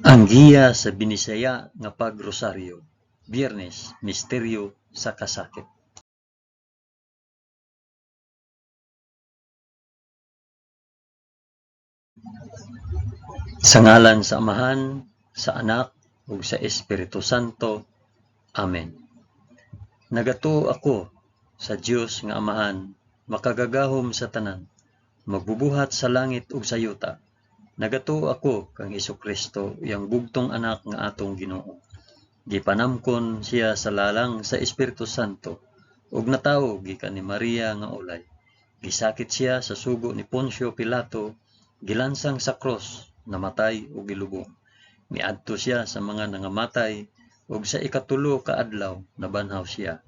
Ang giya sa Binisaya nga pagrosaryo. Biyernes, misteryo sa kasakit. Sa ngalan sa Amahan, sa Anak, ug sa Espiritu Santo. Amen. Nagatuo ako sa Dios nga Amahan, makagagahom sa tanan, magbubuhat sa langit ug sa yuta. Nagatuo ako kang Hesukristo, iyang bugtong anak nga atong Ginoo. Gipanamkon siya sa lalang sa Espiritu Santo, ug natawo gikan ni Maria nga ulay. Gisakit siya sa sugo ni Poncio Pilato, gilansang sa cross, namatay ug gilubong. Miadto siya sa mga nangamatay, ug sa ikatulo ka adlaw nabanhaw siya.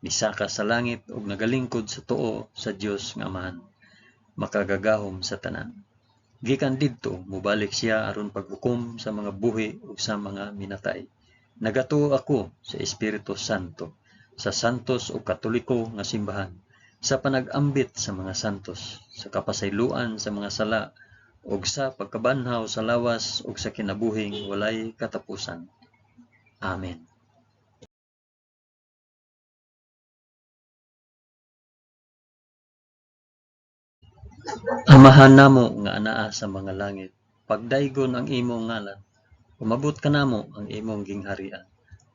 Misaka sa langit ug nagalingkod sa tuo sa Dios nga Amahan, makagagahom sa tanan. Gikan didto mobalik siya aron paghukom sa mga buhi ug sa mga minatay. Nagatuo ako sa Espiritu Santo, sa santos ug katoliko nga simbahan, sa panag-ambit sa mga santos, sa kapasayloan sa mga sala, ug sa pagkabanhaw sa lawas ug sa kinabuhing walay katapusan. Amen. Amahan namo nga anaa sa mga langit, pagdaygon ang imong ngalan, umabot ka namo ang imong gingharian.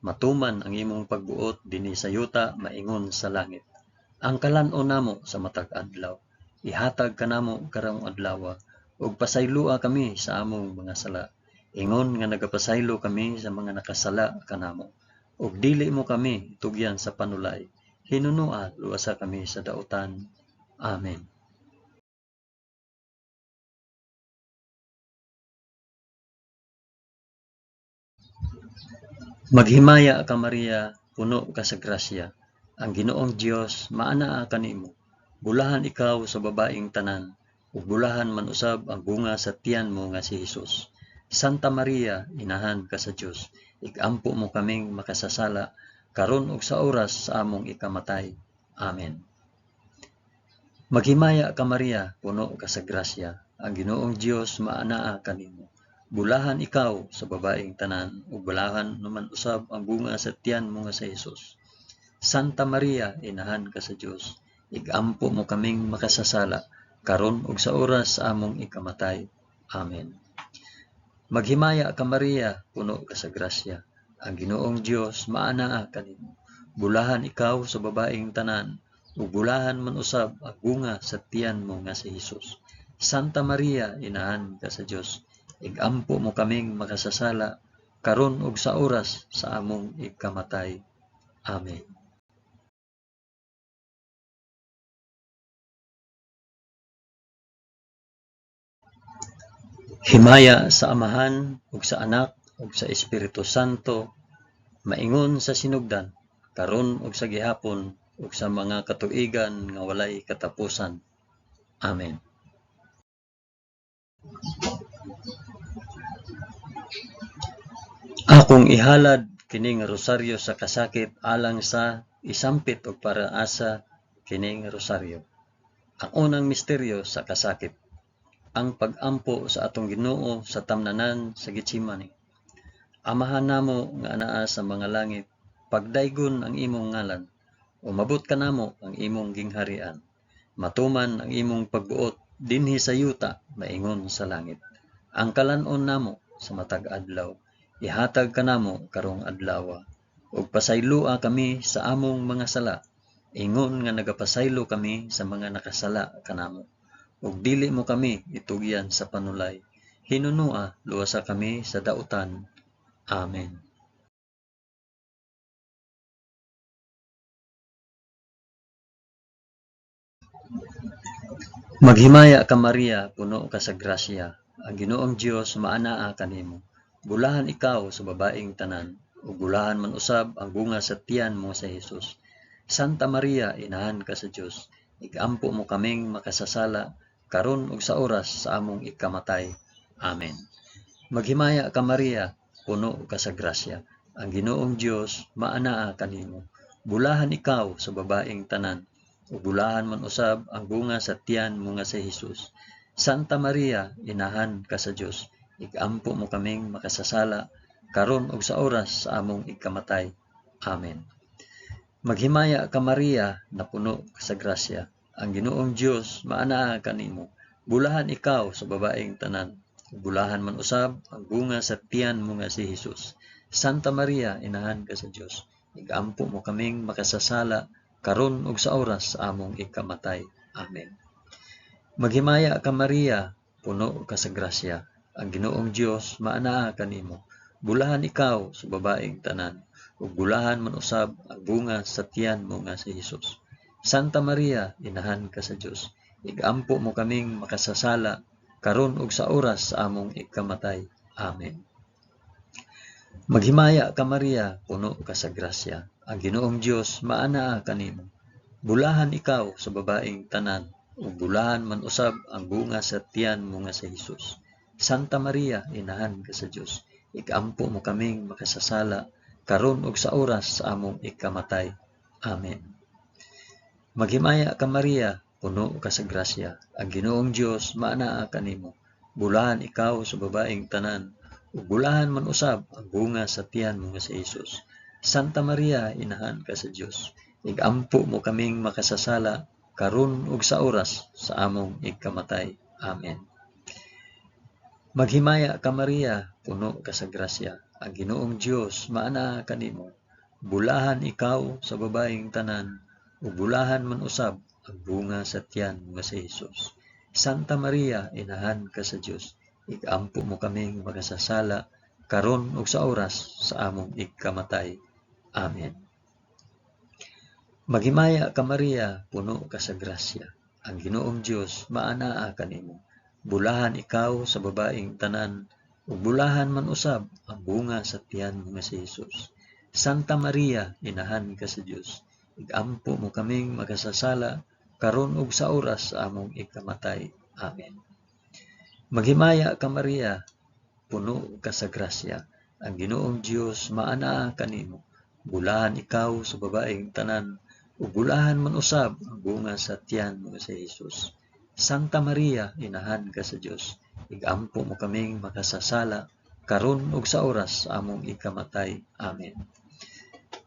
Matuman ang imong pagbuot dinhi sa yuta maingon sa langit. Ang kalan-on namo sa matag adlaw, ihatag kanamo karong adlawa, ug pasaylua kami sa among mga sala. Ingon nga nagapasaylo kami sa mga nakasala kanamo, ug dili mo kami tugyan sa panulay. Hinunua luwasa kami sa dautan. Amen. Maghimaya ka Maria, puno ka sa grasya. Ang Ginoong Dios maanaa kanimo. Bulahan ikaw sa babaeng tanan, ug bulahan man usab ang bunga sa tiyan mo nga si Hesus. Santa Maria, inahan ka sa Dios, igampo mo kaming makasasala karon ug sa oras sa among ikamatay. Amen. Maghimaya ka Maria, puno ka sa grasya. Ang Ginoong Dios maanaa kanimo. Bulahan ikaw sa babaeng tanan, ug bulahan naman usab ang bunga sa tiyan mo nga sa Hesus. Santa Maria, inahan ka sa Dios, igampo mo kaming makasasala karon ug sa oras sa among ikamatay. Amen. Maghimaya ka Maria, puno ka sa grasya. Ang Ginoong Dios maanaa kanimo. Bulahan ikaw sa babaeng tanan, ug bulahan man usab ang bunga sa tiyan mo nga si Hesus. Santa Maria, inahan ka sa Dios, igampo mo kaming makasasala karon ug sa oras sa among ikamatay. Amen. Himaya sa Amahan ug sa Anak ug sa Espiritu Santo, maingon sa sinugdan, karon ug sa gihapon ug sa mga katuigan nga walay katapusan. Amen. Akong ihalad kining rosaryo sa kasakit alang sa isampit og paraasa kining rosaryo. Ang unang misteryo sa kasakit, ang pag-ampo sa atong Ginoo sa tamnanan sa Getsemani. Amahan namo nga anaa sa mga langit, pagdaygon ang imong ngalan, umabot ka namo ang imong gingharian. Matuman ang imong pagbuot dinhi sa yuta maingon sa langit. Ang kalan-on namo sa matag adlaw, ihatag kanamo karong adlawa, ug pasaylua kami sa among mga sala, ingon nga nagapasaylo kami sa mga nakasala kanamo, ug dili mo kami itugyan sa panulay. Hinunua luwasa kami sa dautan. Amen. Maghimaya ka Maria, puno ka sa grasya. Ang Ginoong Dios maanaa kanimo. Bulahan ikaw sa babaeng tanan, ug bulahan man usab ang bunga sa tiyan mo sa Hesus. Santa Maria, inahan ka sa Dios, igampo mo kaming makasasala karon ug sa oras sa among ikamatay. Amen. Maghimaya ka Maria, puno ka sa grasya. Ang Ginoong Dios maanaa kanimo. Bulahan ikaw sa babaeng tanan, ug bulahan man usab ang bunga sa tiyan mo nga si Hesus. Santa Maria, inahan ka sa Dios, igampo mo kaming makasasala, karon ug sa oras sa among ikamatay. Amen. Maghimaya ka Maria, na puno ka sa grasya. Ang Ginoong Dios maanaa kanimo. Bulahan ikaw sa babaeng tanan. Bulahan man usab ang bunga sa tiyan mo nga si Hesus. Santa Maria, inahan ka sa Dios. Igampo mo kaming makasasala, karon ug sa oras sa among ikamatay. Amen. Maghimaya ka Maria, puno ka sa grasya. Ang Ginoong Dios maanaa kanimo. Bulahan ikaw sa babaeng tanan, ug bulahan man usab ang bunga sa tiyan mo nga si Hesus. Santa Maria, inahan ka sa Dios. Igampo mo kaming makasasala, karon ug sa oras sa among ikamatay. Amen. Maghimaya ka Maria, puno ka sa grasya. Ang Ginoong Dios maanaa kanimo. Bulahan ikaw sa babaeng tanan, ug bulahan man usab ang bunga sa tiyan mo nga si Hesus. Santa Maria, inahan ka sa Dios. Igampo mo kaming makasasala, karon ug sa oras sa among ikamatay. Amen. Maghimaya ka Maria, puno ka sa grasya. Ang Ginoong Dios maanaa kanimo. Bulahan ikaw sa babaeng tanan, ug bulahan man usab ang bunga sa tiyan mo nga si Hesus. Santa Maria, inahan ka sa Dios. Igampo mo kaming makasasala, karon ug sa oras sa among ikamatay. Amen. Maghimaya ka Maria, puno ka sa grasya. Ang Ginoong Dios maanaa kanimo. Bulahan ikaw sa babaeng tanan, ug bulahan man usab ang bunga sa tiyan nga si Hesus. Santa Maria, inahan ka sa Dios. Igampo mo kaming makasasala, karon ug sa oras sa among ikamatay. Amen. Maghimaya ka Maria, puno ka sa grasya. Ang Ginoong Dios maanaa kanimo. Bulahan ikaw sa babaeng tanan, ug bulahan man usab ang bunga sa tiyan mo nga si Hesus. Santa Maria, inahan ka sa Dios. Igampo mo kaming makasasala, karon ug sa oras sa among ikamatay. Amen. Maghimaya ka Maria, puno ka sa grasya. Ang Ginoong Dios maanaa kanimo. Bulahan ikaw sa babaeng tanan, ug bulahan man usab ang bunga sa tiyan mo si Hesus. Santa Maria, inahan ka sa Dios. Igampo mo kaming makasasala, karon ug sa oras sa among ikamatay. Amen.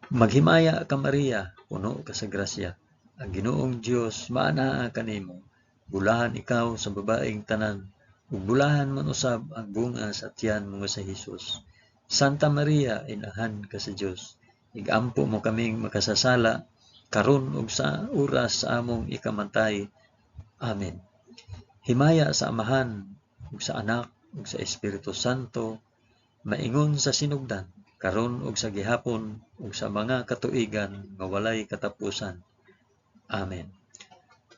Maghimaya ka Maria, puno ka sa grasya. Ang Ginoong Dios maanaa kanimo. Bulahan ikaw sa babaeng tanan, ug bulahan man usab ang bunga sa tiyan mo si Hesus. Santa Maria, inahan ka sa Dios. Igampo mo kaming makasasala, karon ug sa oras sa among ikamatay. Amen. Himaya sa Amahan, ug sa Anak, ug sa Espiritu Santo, maingon sa sinugdan, karon ug sa gihapon, ug sa mga katuigan nga walay katapusan. Amen.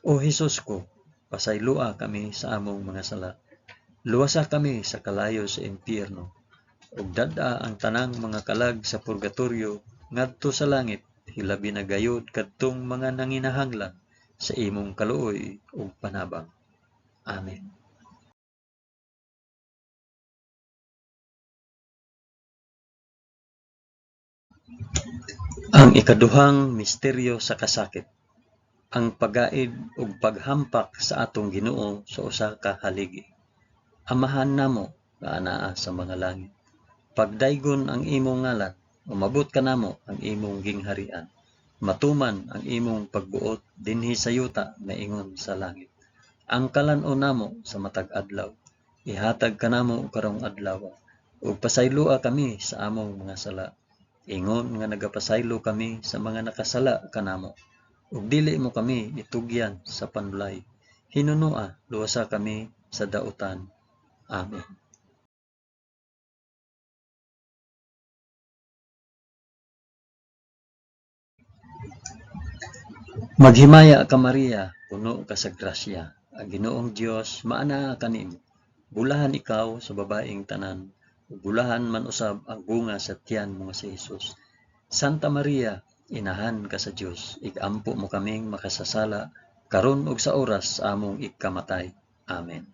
O Hesus ko, pasaylua kami sa among mga sala. Luwasa kami sa kalayo sa impyerno, ug dad-a ang tanang mga kalag sa purgatorio ngadto sa langit, hilabi na gayud kadtong mga nanginahanglan sa imong kaluoy ug panabang. Amen. Ang ikaduhang misteryo sa kasakit, ang pagaid ug paghampak sa atong Ginoo sa usa ka haligi. Amahan namo nga anaa sa mga langit, pagdaygon ang imong ngalan, umabot kanamo ang imong gingharian. Matuman ang imong pagbuot dinhi sa yuta maingon sa langit. Ang kalan-on namo sa matag adlaw, ihatag kanamo karong adlaw, ug pasaylua kami sa among mga sala. Ingon nga nagapasaylo kami sa mga nakasala kanamo, ug dili mo kami itugyan sa panulay. Hinunua, luwasa kami sa dautan. Amen. Maghimaya ka Maria, puno ka sa grasya. Ang Ginoong Dios maanaa kanimo. Bulahan ikaw sa babaeng tanan, ug bulahan man usab ang bunga sa tiyan mo nga si Hesus. Santa Maria, inahan ka sa Dios. Igampo mo kaming makasasala, karon ug sa oras sa among ikamatay. Amen.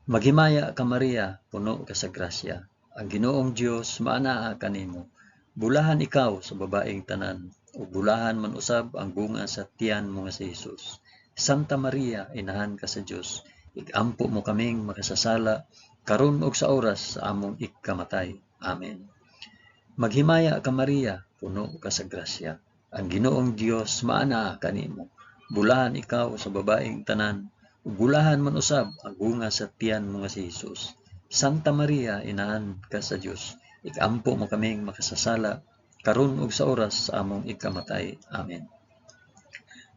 Maghimaya ka Maria, puno ka sa grasya. Ang Ginoong Dios maanaa kanimo. Bulahan ikaw sa babaeng tanan, ug bulahan man usab ang bunga sa tiyan mo nga si Hesus. Santa Maria, inahan ka sa Dios. Igampo mo kaming makasasala, karon ug sa oras sa among ikamatay. Amen. Maghimaya ka Maria, puno ka sa grasya. Ang Ginoong Dios maana kanimo. Bulahan ikaw sa babaeng tanan, ug bulahan man usab ang bunga sa tiyan mo nga si Hesus. Santa Maria, inahan ka sa Dios, ikampo mo kaming makasasala, karon ug sa oras sa among ikamatay. Amen.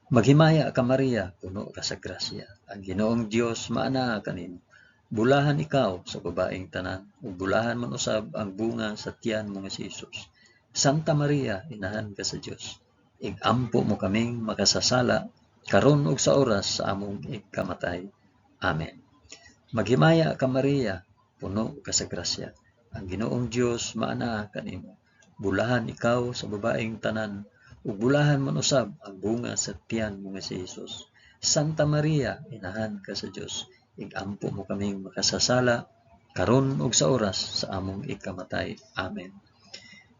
Maghimaya ka Maria, puno ka sa grasya. Ang Ginoong Dios maana kanimo. Bulahan ikaw sa babaeng tanan, ug bulahan man usab ang bunga sa tiyan mo nga si Hesus. Santa Maria, inahan ka sa Dios, igampo mo kaming makasasala, karon ug sa oras sa among ikamatay. Amen. Maghimaya ka Maria, puno ka sa grasya. Ang Ginoong Dios maana kanimo. Bulahan ikaw sa babaeng tanan, ug bulahan man usab ang bunga sa tiyan mo nga si Hesus. Santa Maria, inahan ka sa Dios, igampo mo kaming makasasala, karon ug sa oras sa among ikamatay. Amen.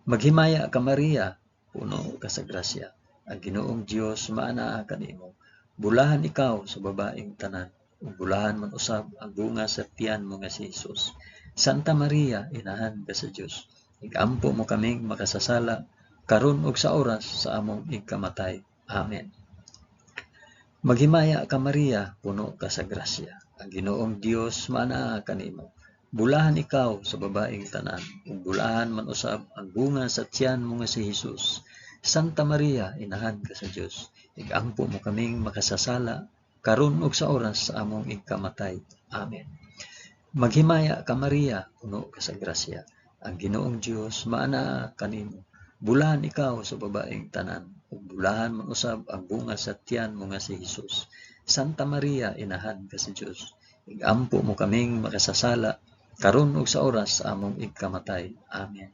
Maghimaya ka Maria, puno ka sa grasya. Ang Ginoong Dios maana kanimo. Bulahan ikaw sa babaeng tanan, ug bulahan man usab ang bunga sa tiyan mo nga si Hesus. Santa Maria, inahan ka sa Dios, igampo mo kaming makasasala, karon ug sa oras sa among ikamatay. Amen. Maghimaya ka Maria, puno ka sa grasya. Ang Ginoong Dios maana kanimo. Bulahan ikaw sa babaeng tanan, ug bulahan man usab ang bunga sa tiyan mo nga si Hesus. Santa Maria, inahan ka sa Dios, igampo mo kaming makasasala, karon ug sa oras sa among ikamatay. Amen. Maghimaya ka Maria, puno ka sa grasya. Ang Ginoong Dios maana kanimo. Bulahan ikaw sa babaeng tanan, ug bulahan man usab ang bunga sa tiyan mo nga si Hesus. Santa Maria, inahan ka sa Dios, igampo mo kaming makasasala, karon ug sa oras sa among ikamatay. Amen.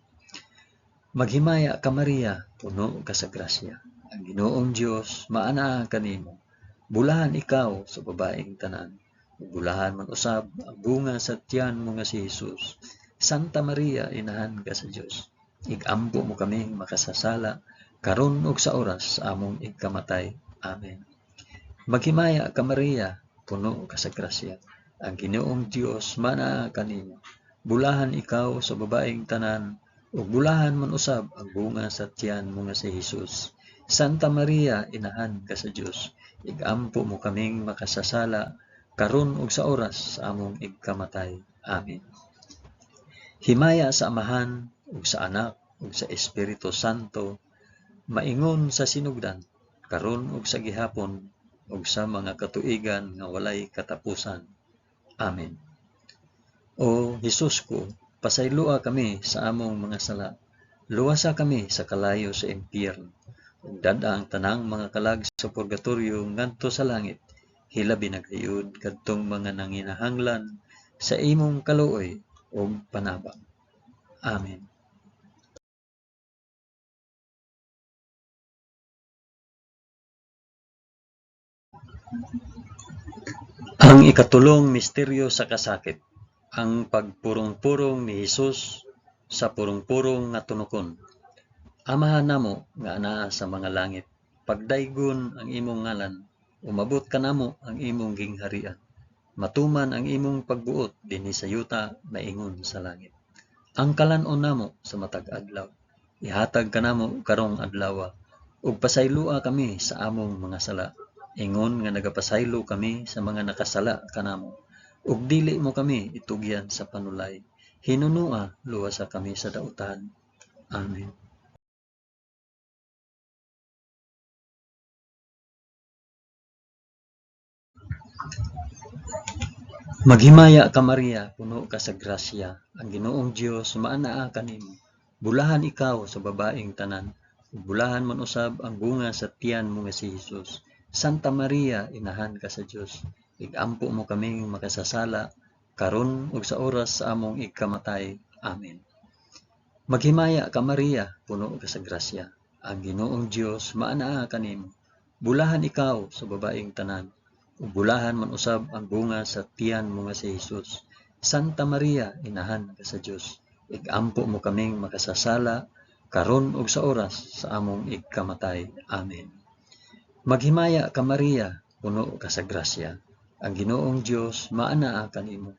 Maghimaya ka Maria, puno ka sa grasya. Ang Ginoong Dios maana kanimo. Bulahan ikaw sa babaeng tanan, ug bulahan man usab ang bunga sa tiyan mo nga si Hesus. Santa Maria, inahan ka sa Dios, igampo mo kaming makasasala, karon ug sa oras sa among ikamatay. Amen. Maghimaya ka Maria, puno ka sa grasya. Ang Ginoong Dios maana kanimo. Bulahan ikaw sa babaeng tanan, ug bulahan man usab ang bunga sa tiyan mo nga si Hesus. Santa Maria, inahan ka sa Dios, igampo mo kaming makasasala, karon ug sa oras sa among ikamatay. Amen. Himaya sa Amahan, ug sa Anak, ug sa Espiritu Santo, maingon sa sinugdan, karon ug sa gihapon, ug sa mga katuigan nga walay katapusan. Amen. O Hesus ko, pasaylua kami sa among mga sala, luwasa kami sa kalayo sa impyerno, ug dada ang tanang mga kalag sa purgatoryo ngadto sa langit, hilabi nagayud kadtong mga nanginahanglan sa imong kaluoy ug panabang. Amen. Ang ikatulong misteryo sa kasakit, ang pagpurong-purong ni Hesus sa purong-purong nga tunokon. Amahan namo nga anaa sa mga langit, pagdaygon ang imong ngalan, umabot kanamo ang imong gingharian. Matuman ang imong pagbuot dinhi sa yuta maingon sa langit. Ang kalan-on namo sa matag adlaw, ihatag kanamo karong adlaw, ug pasaylua kami sa among mga sala. Ingon nga nagapasaylo kami sa mga nakasala kanamo, ug dili mo kami itugyan sa panulay. Hinunua luwasa kami sa dautan. Amen. Maghimaya ka Maria, puno ka sa grasya. Ang Ginoong Dios maanaa kanimo. Bulahan ikaw sa babaeng tanan, ug bulahan man usab ang bunga sa tiyan mo nga si Hesus. Santa Maria, inahan ka sa Dios, igampo mo kaming makasasala, karon ug sa oras sa among ikamatay. Amen. Maghimaya ka Maria, puno ka sa grasya. Ang Ginoong Dios maanaa kanimo. Bulahan ikaw sa babaeng tanan, ug bulahan man usab ang bunga sa tiyan mo nga si Hesus. Santa Maria, inahan ka sa Dios, igampo mo kaming makasasala, karon ug sa oras sa among ikamatay. Amen. Maghimaya ka Maria, puno ka sa grasya. Ang Ginoong Dios maanaa kanimo.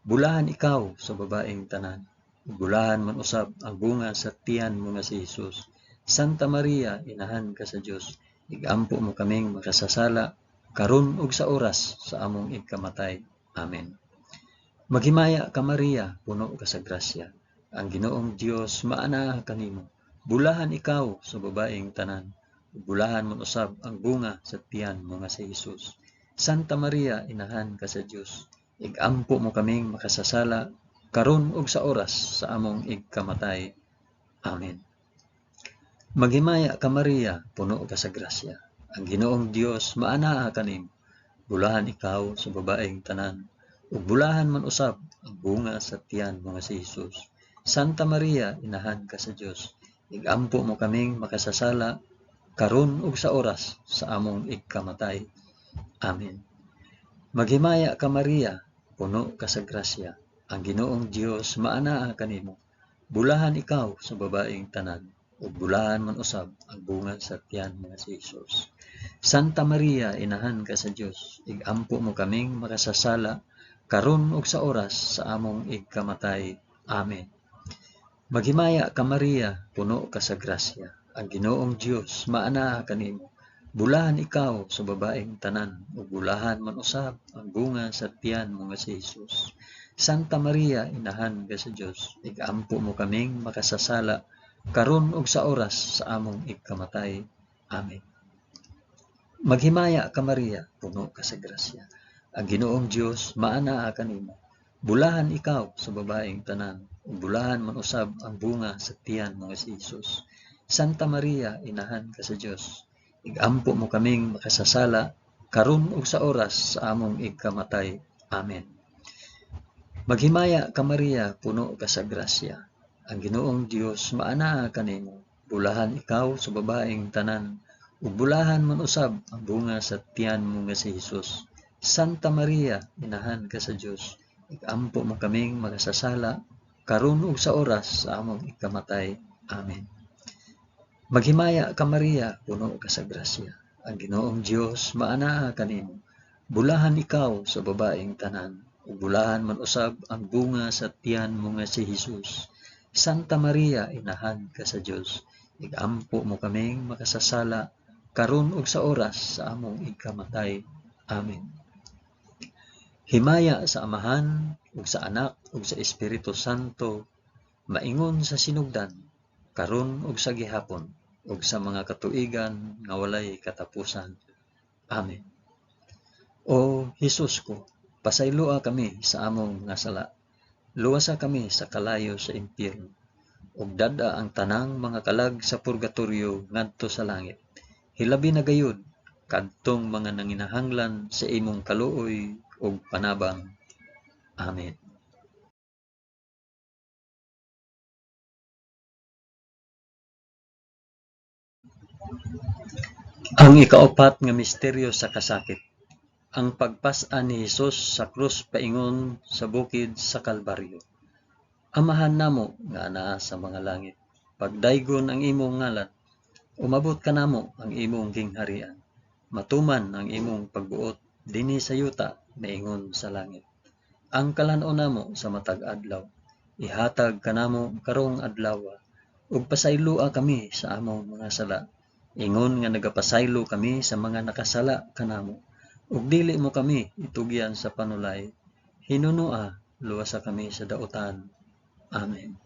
Bulahan ikaw sa babaeng tanan. Bulahan man usab ang bunga sa tiyan mo nga si Jesus. Santa Maria, inahan ka sa Dios. Igampo mo kaming makasasala karon ug sa oras sa among ikamatay. Amen. Maghimaya ka Maria, puno ka sa grasya. Ang Ginoong Dios maana kanimo. Bulahan ikaw sa babaeng tanan. Bulahan man usab ang bunga sa tiyan mo nga si Jesus. Santa Maria, inahan ka sa Dios. Igampo mo kaming makasasala karon ug sa oras sa among ikamatay. Amen. Maghimaya ka Maria, puno ka sa grasya. Ang Ginoong Dios maana kanimo. Bulahan ikaw sa babaeng tanan. Ug bulahan man usab ang bunga sa tiyan mo nga si Jesus. Santa Maria, inahan ka sa Dios. Igampo mo kaming makasasala karon ug sa oras sa among ikamatay. Amen. Maghimaya ka Maria, puno ka sa grasya. Ang Ginoong Dios maana kanimo. Bulahan ikaw sa babaeng tanan, ug bulahan man usab ang bunga sa tiyan nga si Jesus. Santa Maria, inahan ka sa Dios. Igampo mo kaming makasasala karon ug sa oras sa among ikamatay. Amen. Maghimaya ka Maria, puno ka sa grasya. Ang Ginoong Dios maana kanimo. Bulahan ikaw sa babaeng tanan, ug bulahan man usab ang bunga sa tiyan mo nga si Jesus. Santa Maria, inahan ka sa Dios. Igampo mo kaming makasasala karon ug sa oras sa among ikamatay. Amen. Maghimaya ka Maria, puno ka sa grasya. Ang Ginoong Dios maana kanimo. Bulahan ikaw sa babaeng tanan, ug bulahan man usab ang bunga sa tiyan mo nga si Jesus. Santa Maria, inahan ka sa Dios. Igampo mo kaming makasasala karon ug sa oras sa among ikamatay. Amen. Maghimaya ka Maria, puno ka sa grasya. Ang Ginoong Dios maana kanimo. Bulahan ikaw sa babaeng tanan, ug bulahan man usab ang bunga sa tiyan mo nga si Jesus. Santa Maria, inahan ka sa Dios. Igampo mo kaming makasasala karon ug sa oras sa among ikamatay. Amen. Maghimaya ka Maria, puno ka sa grasya. Ang Ginoong Dios maana kanimo. Bulahan ikaw sa babaeng tanan, ug bulahan man usab ang bunga sa tiyan mo nga si Jesus. Santa Maria, inahan ka sa Dios. Igampo mo kaming makasasala karon ug sa oras sa among ikamatay. Amen. Himaya sa Amahan ug sa Anak ug sa Espiritu Santo, maingon sa sinugdan, karon ug sa gihapon, ug sa mga katuigan nga walay katapusan. Amen. O Hesus ko, pasayloa kami sa among nga sala. Luwasa kami sa kalayo sa impyerno, ug dada ang tanang mga kalag sa purgatorio ngadto sa langit. Hilabi na gayud kadtong mga nanginahanglan sa imong kaluoy ug panabang. Amen. Ang ikaapat nga misteryo sa kasakit, ang pagpas-an ni Hesus sa krus paingon sa bukid sa Kalbaryo. Amahan namo nga anaa sa mga langit, pagdaygon ang imong ngalan, umabot kanamo ang imong gingharian, matuman ang imong pagbuot dinhi sa yuta naingon sa langit. Ang kalan-on namo sa matag adlaw, ihatag kanamo karong adlaw, ug pasaylua kami sa among mga sala, ingon nga nagapasaylo kami sa mga nakasala kanamo, ug dili mo kami itugyan sa panulay, hinunua luwasa kami sa dautan. Amen.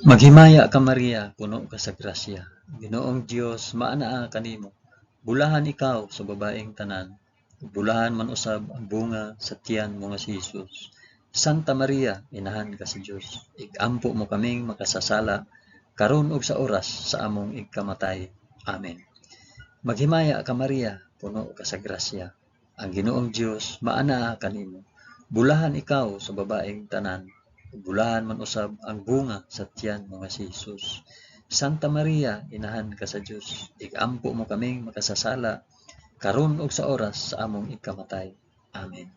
Maghimaya ka Maria, puno ka sa grasya. Ginoong Dios maanaa kanimo. Bulahan ikaw sa babaeng tanan, bulahan man usab ang bunga sa tiyan mo nga si Jesus. Santa Maria, inahan ka sa Dios. Igampo mo kaming makasasala karon ug sa oras sa among ikamatay. Amen. Maghimaya ka Maria, puno ka sa grasya. Ang Ginoong Dios maanaa kanimo. Bulahan ikaw sa babaeng tanan, bulahan man usab ang bunga sa tiyan mo nga si Jesus. Santa Maria, inahan ka sa Dios. Igampo mo kaming makasasala karon ug sa oras sa among ikamatay. Amen.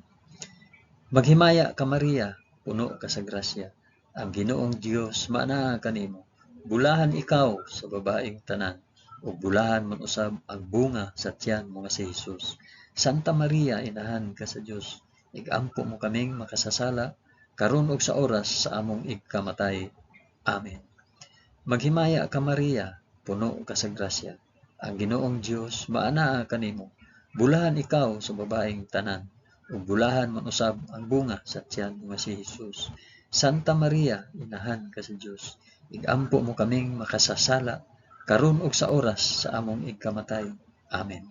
Maghimaya ka Maria, puno ka sa grasya. Ang Ginoong Dios maanaa kanimo. Bulahan ikaw sa babaeng tanan, ug bulahan man usab ang bunga sa tiyan mo nga si Hesus. Santa Maria, inahan ka sa Dios, igampo mo kaming makasasala karon ug sa oras sa among igkamatay. Amen. Maghimaya ka Maria, puno ka sa grasya. Ang Ginoong Dios maanaa kanimo. Bulahan ikaw sa babaeng tanan, ug bulahan man usab ang bunga sa tiyan mo nga si Hesus. Santa Maria, inahan ka sa Dios, igampo mo kaming makasasala karon ug sa oras sa among igkamatay. Amen.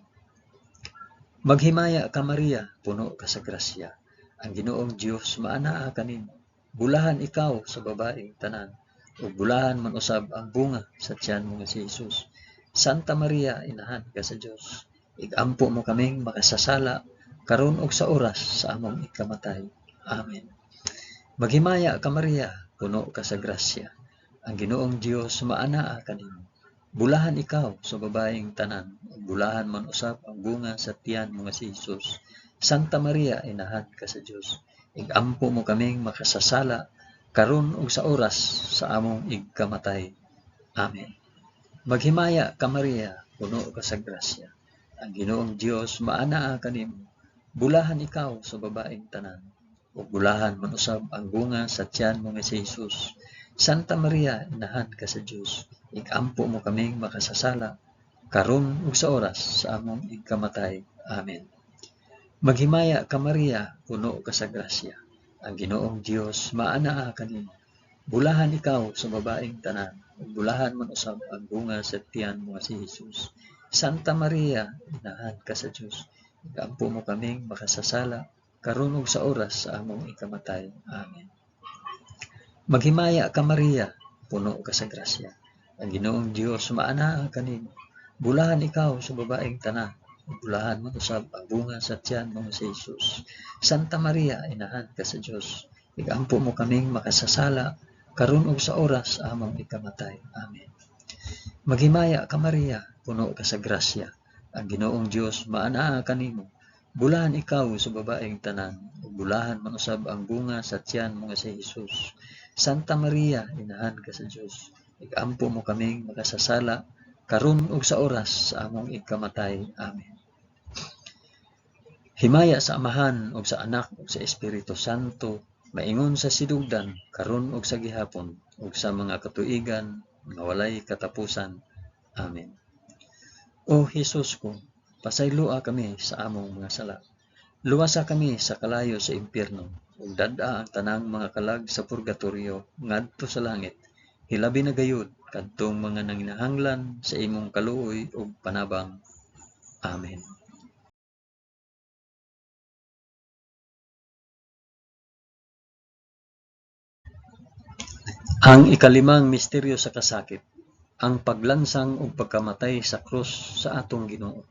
Maghimaya ka Maria, puno ka sa grasya. Ang Ginoong Dios maanaa kanimo. Bulahan ikaw sa babaeng tanan, ug bulahan man usab ang bunga sa tiyan mo nga si Hesus. Santa Maria, inahan ka sa Dios, igampo mo kaming makasasala karon ug sa oras sa among igkamatay. Amen. Maghimaya ka Maria, puno ka sa grasya. Ang Ginoong Dios maanaa kanimo. Bulahan ikaw sa babaeng tanan, ug bulahan man usab ang bunga sa tiyan mo nga si Hesus. Santa Maria, inahan ka sa Dios, igampo mo kaming makasasala karon ug sa oras sa among igkamatay. Amen. Maghimaya ka Maria, puno ka sa grasya. Ang Ginoong Dios maanaa kanimo. Bulahan ikaw sa babaeng tanan, ug bulahan man usab ang bunga sa tiyan mo nga si Hesus. Santa Maria, inahan ka sa Dios, igampo mo kaming makasasala karon ug sa oras sa among igkamatay. Amen. Maghimaya ka Maria, puno ka sa grasya. Ang Ginoong Dios maanaa kanimo. Bulahan ikaw sa babaeng tanan, ug bulahan man usab ang bunga sa tiyan mo nga si Hesus. Santa Maria, inahan ka sa Dios, igampo mo kaming makasasala karon ug sa oras sa among ikamatay. Amen. Maghimaya ka Maria, puno ka sa grasya. Ang Ginoong Dios maanaa kanimo. Bulahan ikaw sa babaeng tanan, ug bulahan man usab ang bunga sa tiyan mo nga si Hesus. Santa Maria, inahan ka sa Dios, igampo mo kaming makasasala karon ug sa oras sa among ikamatay. Amen. Maghimaya ka Maria, puno ka sa grasya. Ang Ginoong Dios maanaa kanimo. Bulahan ikaw sa babaeng tanan, ug bulahan man usab ang bunga sa tiyan mo nga si Hesus. Santa Maria, inahan ka sa Dios, igampo mo kaming makasasala karon ug sa oras sa among igkamatay. Amen. Himaya sa Amahan ug sa Anak ug sa Espiritu Santo, maingon sa sidugdan karon ug sa gihapon ug sa mga katuigan nga walay katapusan. Amen. O Hesus ko, pasayloa kami sa among mga sala. Luwasa kami sa kalayo sa impyerno, ug dad-a ang tanang mga kalag sa purgatorio ngadto sa langit. Hilabi na gayud kadtong mga nanginahanglan sa imong kaluoy ug panabang. Amen. Ang ikalimang misteryo sa kasakit, ang paglansang ug pagkamatay sa krus sa atong Ginoo.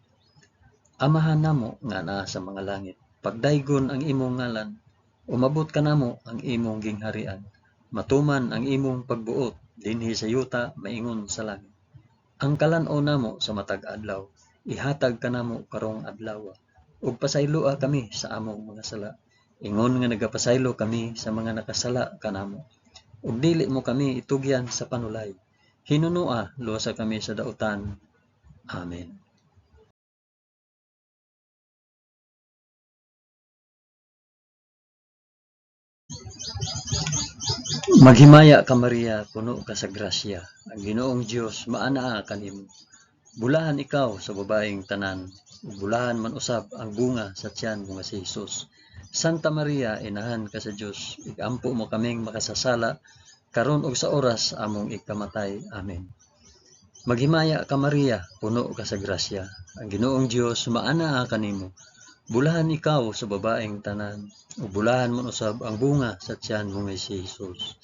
Amahan namo nga naa sa mga langit, pagdaygon ang imong ngalan, umabot ka namo ang imong gingharian, matuman ang imong pagbuot dinhi sa yuta maingon sa langit. Ang kalan-o namo sa matag adlaw, ihatag ka namo karong adlaw, ug pasayloa kami sa among mga sala, ingon nga nagapasaylo kami sa mga nakasala kanamo. Ug dili mo kami itugyan sa panulay, hinunua luwasa kami sa dautan. Amen. Maghimaya ka Maria, puno ka sa grasya. Ang Ginoong Dios maanaa kanimo. Bulahan ikaw sa babaeng tanan, ug bulahan man usab ang bunga sa tiyan mo nga si Hesus. Santa Maria, inahan ka sa Dios, igampo mo kaming makasasala karon ug sa oras among ikamatay. Amen. Maghimaya ka Maria, puno ka sa grasya. Ang Ginoong Dios maanaa kanimo. Bulahan ikaw sa babaeng tanan, ug bulahan man usab ang bunga sa tiyan mo nga si Hesus.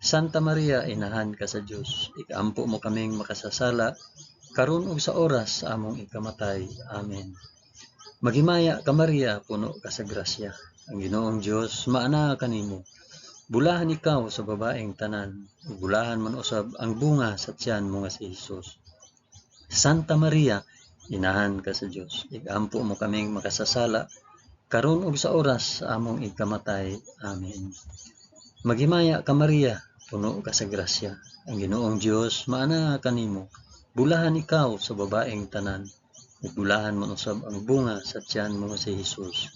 Santa Maria, inahan ka sa Dios, igampo mo kaming makasasala karon ug sa oras sa among ikamatay. Amen. Maghimaya ka Maria, puno ka sa grasya. Ang Ginoong Dios maanaa kanimo. Bulahan ikaw sa babaeng tanan, ug bulahan man usab ang bunga sa tiyan mo nga si Hesus. Santa Maria, inahan ka sa Dios, igampo mo kaming makasasala karon ug sa oras sa among ikamatay. Amen. Maghimaya ka Maria, puno ka sa grasya. Ang Ginoong Dios maanaa kanimo. bulahan ikaw sa babaeng tanan, ug bulahan man usab ang bunga sa tiyan mo si Jesus.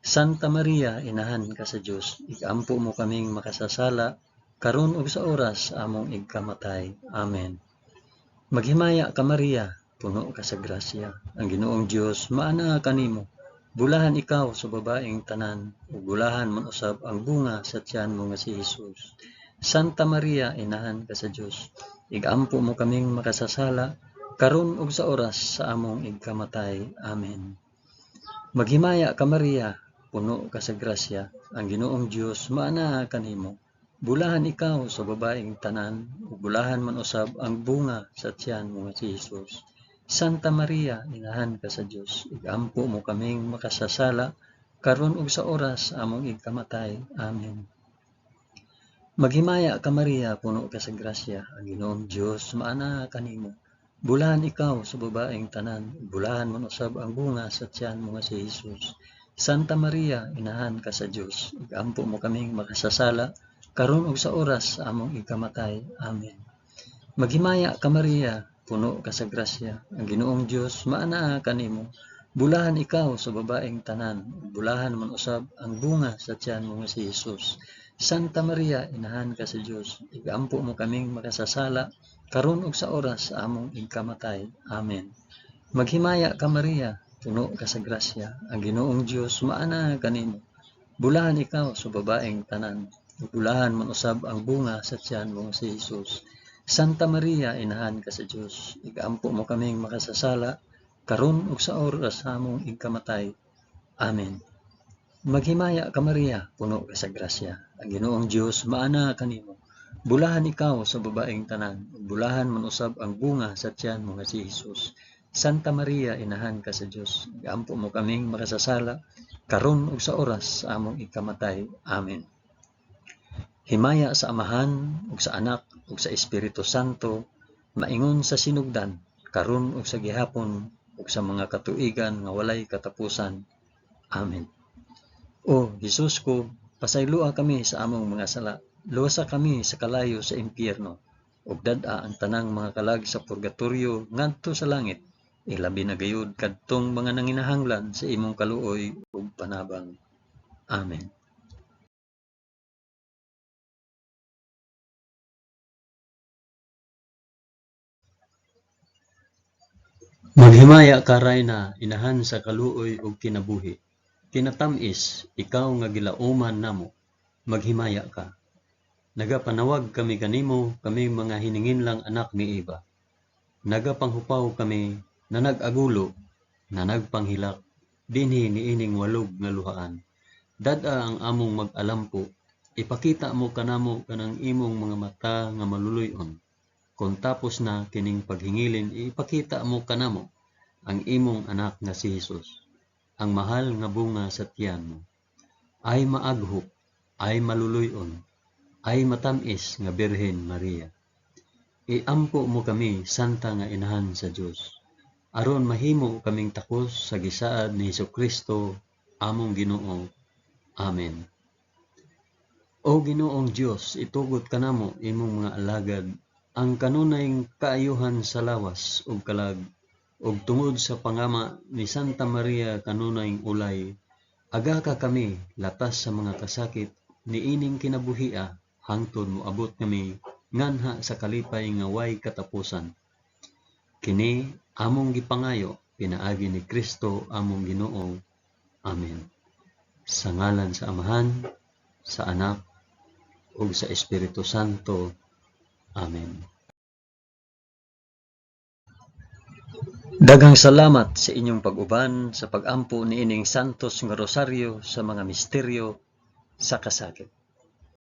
Santa Maria, inahan ka sa Dios, ikampo mo kaming makasasala, karon ug sa oras among igkamatay. Amen. Maghimaya ka Maria, puno ka sa grasya, ang Ginoong Dios maana kanimo. Bulahan ikaw sa babaeng tanan, ug bulahan man usab ang bunga sa tiyan mo nga si Jesus. Santa Maria, inahan ka sa Dios, igampo mo kaming makasasala, karon ug sa oras sa among igkamatay. Amen. Maghimaya ka Maria, puno ka sa grasya, ang Ginoong Dios maana kanimo. Bulahan ikaw sa babaeng tanan, ug bulahan man usab ang bunga sa tiyan mo nga si Jesus. Santa Maria, inahan ka sa Dios, igampo mo kaming makasasala, karon ug sa oras sa among igkamatay. Amen. Maghimaya ka Maria, puno ka sa grasya, ang Ginoong Dios maana kanimo. Bulahan ikaw sa babaeng tanan, bulahan man usab ang bunga sa tiyan mo nga si Jesus. Santa Maria, inahan ka sa Dios, igampo mo kaming makasasala, karon ug sa oras sa among igkamatay. Amen. Maghimaya ka Maria, puno ka sa grasya, ang Ginoong Dios maana kanimo. Bulahan ikaw sa babaeng tanan, bulahan man usab ang bunga sa tiyan mo nga si Jesus. Santa Maria, inahan ka sa Dios, igampo mo kaming makasasala, karon ug sa oras sa among igkamatay. Amen. Maghimaya ka Maria, puno ka sa grasya, ang Ginoong Dios maana kanimo. Bulahan ikaw sa babaeng tanan, bulahan man usab ang bunga sa tiyan mo si Jesus. Santa Maria, inahan ka sa Dios, igampo mo kaming makasasala, karon ug sa oras sa among igkamatay. Amen. Maghimaya ka Maria, puno ka sa grasya, ang Ginoong Dios maana kanimo. Bulahan ikaw sa babaeng tanan, bulahan man usab ang bunga sa tiyan mo nga si Jesus. Santa Maria, inahan ka sa Dios, igampo mo kaming makasasala, karon ug sa oras sa among igkamatay. Amen. Himaya sa Amahan, ug sa Anak, ug sa Espiritu Santo, maingon sa sinugdan, karon ug sa gihapon, ug sa mga katuigan nga walay katapusan. Amen. O Jesus ko, pasaylua kami sa among mga sala, luwasa kami sa kalayo sa impyerno, ug dad-a ang tanang mga kalag sa purgatorio ngadto sa langit, ilabi na gayud kadtong mga nanginahanglan sa imong kaluoy ug panabang. Amen. Maghimaya ka Rayna, inahan sa kaluoy ug kinabuhi. Kinatamis, ikaw nga gilauman namo, maghimaya ka. Nagapanawag kami kanimo, kami mga hininginlang anak ni Eva. Nagapanghupaw kami, na nag-agulo, na nagpanghilak, dinhi niining walog nga luhaan. Dad-a ang among mag-alampo, ipakita mo kanamo kanang imong mga mata nga maluluyon. Kung tapos na kining paghingilin, ipakita mo kanamo ang imong anak nga si Jesus, ang mahal nga bunga sa tiyan mo. Ay maaghop, ay maluluyon, ay matamis nga Birhen Maria. Iampo mo kami, santa nga inahan sa Dios, aron mahimo kaming takos sa gisaad ni Hesukristo, among Ginoo. Amen. O Ginoong Dios, itugot kanamo imong mga alagad, ang kanunayng kaayuhan sa lawas ug kalag, ug tungod sa pangama ni Santa Maria kanunayng ulay, aga ka kami latas sa mga kasakit niining kinabuhia, hangtod moabot kami nganha sa kalipay nga way katapusan. Kini among gipangayo pinaagi ni Kristo among Ginoo. Amen. Sa ngalan sa Amahan, sa Anak, ug sa Espiritu Santo. Amen. Daghang salamat sa inyong pag-uban sa pag-ampo niining santos nga rosaryo sa mga misteryo sa kasakit.